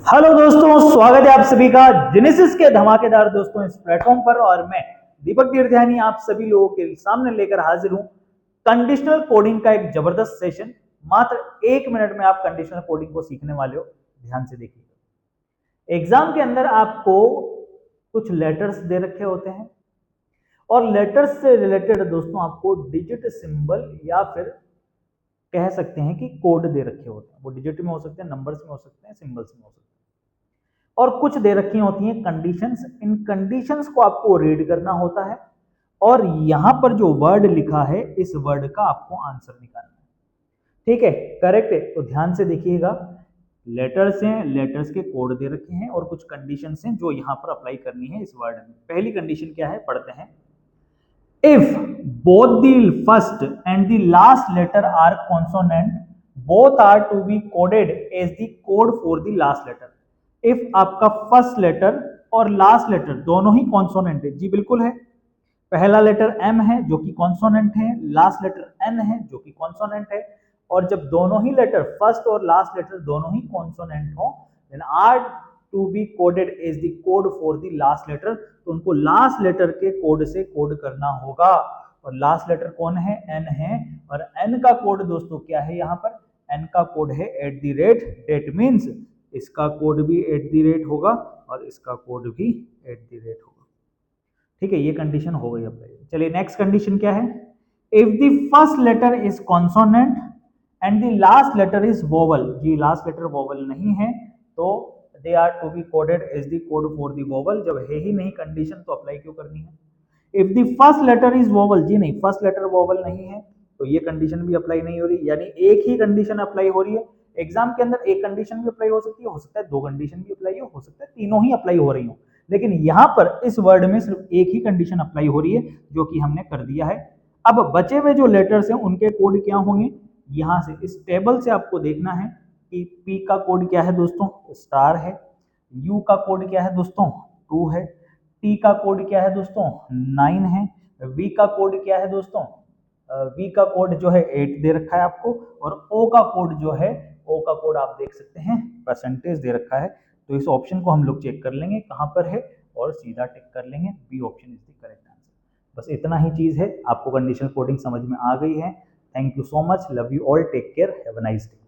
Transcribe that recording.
Hello दोस्तों, स्वागत है आप सभी का जेनेसिस के धमाकेदार दोस्तों इस प्लेटफॉर्म पर। और मैं दीपक तीर्थयानी आप सभी लोगों के सामने लेकर हाजिर हूं कंडीशनल कोडिंग का एक जबरदस्त सेशन। मात्र 1 मिनट में आप कंडीशनल कोडिंग को सीखने वाले हो। ध्यान से देखिए, एग्जाम के अंदर आपको कुछ लेटर्स दे रखे होते हैं और लेटर्स से रिलेटेड दोस्तों आपको डिजिट सिंबल या फिर कह सकते हैं कि कोड दे रखे होते हैं। वो डिजिट में हो सकते हैं, नंबर्स में हो सकते हैं, सिंबल्स में हो सकते हैं, और कुछ दे रखी होती हैं कंडीशंस। इन कंडीशंस को आपको रीड करना होता है और यहां पर जो वर्ड लिखा है इस वर्ड का आपको आंसर निकालना है। ठीक है, करेक्ट है। तो ध्यान से देखिएगा, लेटर्स हैं, लेटर्स के कोड दे रखे हैं और कुछ कंडीशंस हैं जो यहां पर अप्लाई करनी है इस वर्ड में। पहली कंडीशन क्या है, पढ़ते हैं। If both the first and the last letter are consonant, both are to be coded as the code for the last letter. If आपका फर्स्ट लेटर और लास्ट लेटर दोनों ही कॉन्सोनेंट है, जी बिल्कुल है। पहला लेटर एम है जो कि कॉन्सोनेंट है, लास्ट लेटर एन है जो कि कॉन्सोनेंट है। और जब दोनों ही लेटर, फर्स्ट और लास्ट लेटर दोनों ही कॉन्सोनेंट हो, then are to be coded as the code for the last letter. तो उनको लास्ट लेटर के कोड से कोड करना होगा। और लास्ट लेटर कौन है, एन है। और एन का कोड दोस्तों क्या है, यहाँ पर एन का कोड है @। डेट मीन्स इसका कोड भी @ होगा और इसका कोड भी @ होगा। ठीक है, ये कंडीशन हो गई अप्लाई। चलिए नेक्स्ट कंडीशन क्या है। If the first letter is consonant and the last letter is vowel, जी लास्ट लेटर वोवल नहीं है तो they are to be coded as the code for the vowel. जब है ही नहीं कंडीशन तो अप्लाई क्यों करनी है। If the first letter is vowel, जी नहीं, फर्स्ट लेटर वोवल नहीं है तो ये कंडीशन भी अप्लाई नहीं हो रही। यानी एक ही कंडीशन अप्लाई हो रही है। एग्जाम के अंदर एक कंडीशन भी अप्लाई हो सकता है दो कंडीशन भी अप्लाई हो सकता है तीनों ही अप्लाई हो रही हो। लेकिन यहां पर इस वर्ड में सिर्फ एक ही कंडीशन अप्लाई हो रही है जो कि हमने कर दिया है। अब बचे हुए जो लेटर्स हैं उनके कोड क्या होंगे, यहां से इस टेबल से आपको देखना है कि पी का कोड क्या है दोस्तों, स्टार है। यू का कोड क्या है दोस्तों, 2 है। टी का कोड क्या है दोस्तों, 9 है। वी का कोड क्या है दोस्तों, वी का कोड जो है 8 दे रखा है आपको। और ओ का कोड जो है, ओ का कोड आप देख सकते हैं परसेंटेज दे रखा है। तो इस ऑप्शन को हम लोग चेक कर लेंगे कहां पर है और सीधा टिक कर लेंगे, B option is the correct answer. बस इतना ही चीज है। आपको कंडीशनल कोडिंग समझ में आ गई है। Thank you so much, love you all, take care, have a nice day.